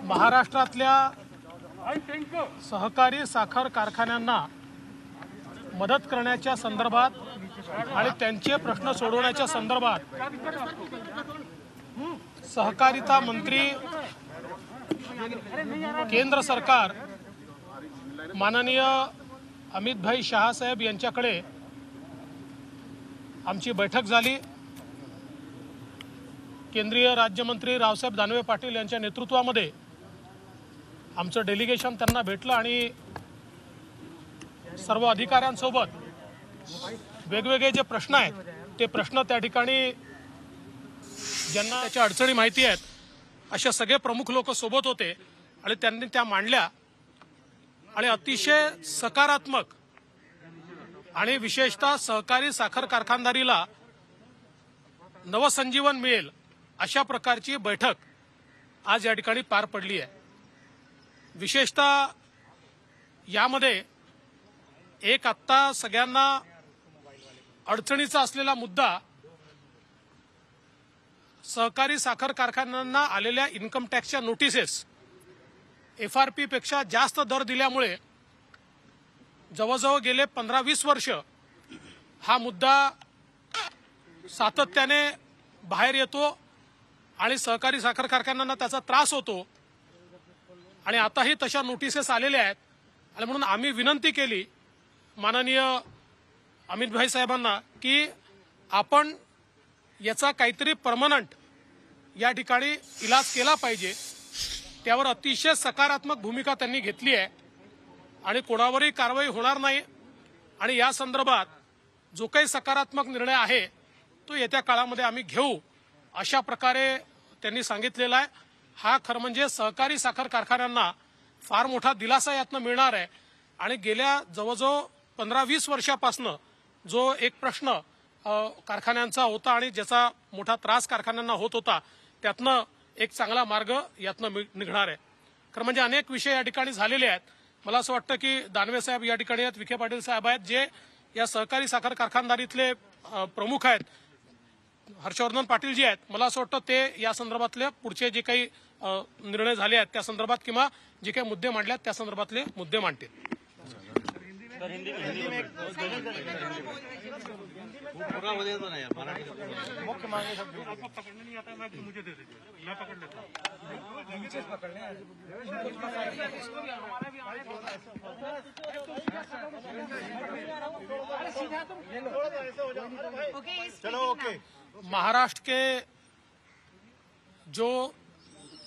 महाराष्ट्रातल्या सहकारी साखर कारखान्यांना मदत करण्याच्या संदर्भात आणि त्यांचे प्रश्न सोडवण्याच्या संदर्भात सहकारिता मंत्री केंद्र सरकार माननीय अमित भाई शाह साहेब यांच्याकडे आमची बैठक झाली। केंद्रीय राज्यमंत्री रावसाहेब दानवे पाटील यांच्या नेतृत्वामध्ये आमचं डेलिगेशन त्यांना भेटलं आणि सर्व अधिकाऱ्यांसोबत वेगवेगळे जे प्रश्न आहेत ते प्रश्न त्या ठिकाणी ज्यांना त्याच्या अडचणी माहिती आहेत अशा सगळे प्रमुख लोक सोबत होते आणि त्यांनी त्या मांडल्या आणि अतिशय सकारात्मक आणि विशेषतः सहकारी साखर कारखानदारीला नवसंजीवन मिळेल अशा प्रकारची बैठक आज या ठिकाणी पार पडली आहे। विशेषतः यामध्ये एक आत्ता सगळ्यांना अडचणीचा असलेला मुद्दा सहकारी साखर कारखान्यांना आलेल्या इन्कम टॅक्सच्या नोटिसेस FRP पेक्षा जास्त दर दिल्यामुळे जवळजवळ गेले 15-20 वर्ष हा मुद्दा सातत्याने बाहेर येतो आणि सहकारी साखर कारखान्यांना त्याचा त्रास होतो आणि आताही तशा नोटिसेस आलेल्या आहेत आणि म्हणून आम्ही विनंती केली माननीय अमित भाई साहेबांना की आपण याचा काहीतरी परमनंट या ठिकाणी इलाज केला पाहिजे। त्यावर अतिशय सकारात्मक भूमिका त्यांनी घेतली आहे आणि कोणावरही कारवाई होणार नाही आणि या संदर्भात जो काही सकारात्मक निर्णय आहे तो येत्या काळामध्ये आम्ही घेऊ अशा प्रकारे त्यांनी सांगितलेला आहे। हा खरं म्हणजे सहकारी साखर कारखान्यांना फार मोठा दिलासा यातनं मिळणार आहे आणि गेल्या जवळजवळ 15-20 वर्षापासून जो एक प्रश्न कारखान्यांचा होता आणि ज्याचा मोठा त्रास कारखान्यांना होत होता त्यातनं एक चांगला मार्ग यातनं निघणार आहे। खरं म्हणजे अनेक विषय या ठिकाणी झालेले आहेत। मला असं वाटतं की दानवे साहेब या ठिकाणी आहेत, विखे पाटील साहेब आहेत, जे या सहकारी साखर कारखानदारीतले प्रमुख आहेत, हर्षवर्धन पाटील जी आहेत, मला असं वाटतं ते या संदर्भातले पुढचे जे काही निर्णय झाले आहेत त्या संदर्भात किंवा जे काही मुद्दे मांडले आहेत त्या संदर्भातले मुद्दे मांडतील। मुख्य मांगे सब आपको पकड़ने नहीं आता है, मुझे दे दीजिए, मैं पकड़ लेता हूँ। चलो ओके। महाराष्ट्र के जो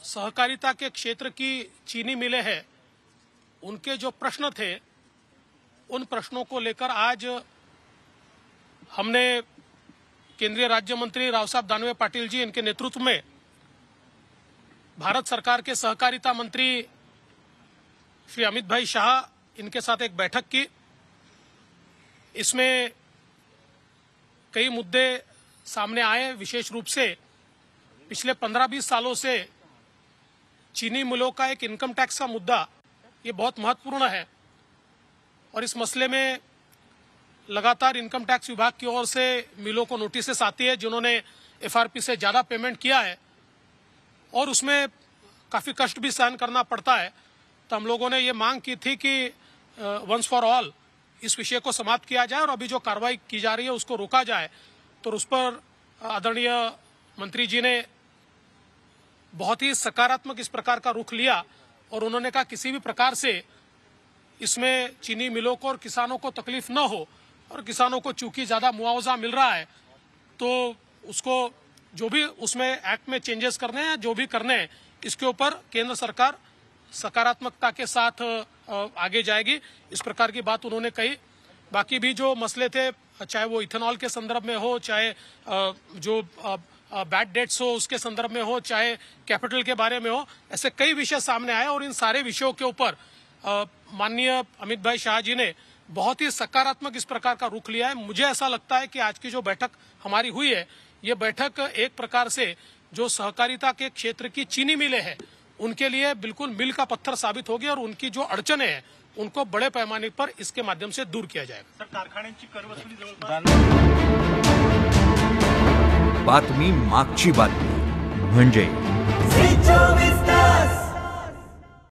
सहकारिता के क्षेत्र की चीनी मिलें हैं उनके जो प्रश्न थे उन प्रश्नों को लेकर आज हमने केंद्रीय राज्य मंत्री रावसाहेब दानवे पाटिल जी इनके नेतृत्व में भारत सरकार के सहकारिता मंत्री श्री अमित भाई शाह इनके साथ एक बैठक की। इसमें कई मुद्दे सामने आए। विशेष रूप से पिछले 15-20 सालों से चीनी मिलों का एक इनकम टैक्स का मुद्दा ये बहुत महत्वपूर्ण है और इस मसले में लगातार इनकम टैक्स विभाग की ओर से मिलों को नोटिसेस आती है जिन्होंने FRP से ज़्यादा पेमेंट किया है और उसमें काफ़ी कष्ट भी सहन करना पड़ता है। तो हम लोगों ने ये मांग की थी कि वंस फॉर ऑल इस विषय को समाप्त किया जाए और अभी जो कार्रवाई की जा रही है उसको रोका जाए। तो उस पर आदरणीय मंत्री जी ने बहुत ही सकारात्मक इस प्रकार का रुख लिया और उन्होंने कहा किसी भी प्रकार से इसमें चीनी मिलों को और किसानों को तकलीफ न हो और किसानों को चूंकि ज़्यादा मुआवजा मिल रहा है तो उसको जो भी उसमें एक्ट में चेंजेस करने हैं जो भी करने हैं इसके ऊपर केंद्र सरकार सकारात्मकता के साथ आगे जाएगी। इस प्रकार की बात उन्होंने कही। बाकी भी जो मसले थे चाहे वो इथेनॉल के संदर्भ में हो, चाहे जो बैड डेट्स हो उसके संदर्भ में हो, चाहे कैपिटल के बारे में हो, ऐसे कई विषय सामने आए और इन सारे विषयों के ऊपर माननीय अमित भाई शाह जी ने बहुत ही सकारात्मक इस प्रकार का रुख लिया है। मुझे ऐसा लगता है कि आज की जो बैठक हमारी हुई है, ये बैठक एक प्रकार से जो सहकारिता के क्षेत्र की चीनी मिलें हैं उनके लिए बिल्कुल मील का पत्थर साबित होगी और उनकी जो अड़चने हैं उनको बड़े पैमाने पर इसके माध्यम से दूर किया जाएगा। सर, कारखान्यांची करवसुली जवळपास बातमी मागची बातमी म्हणजे झी 24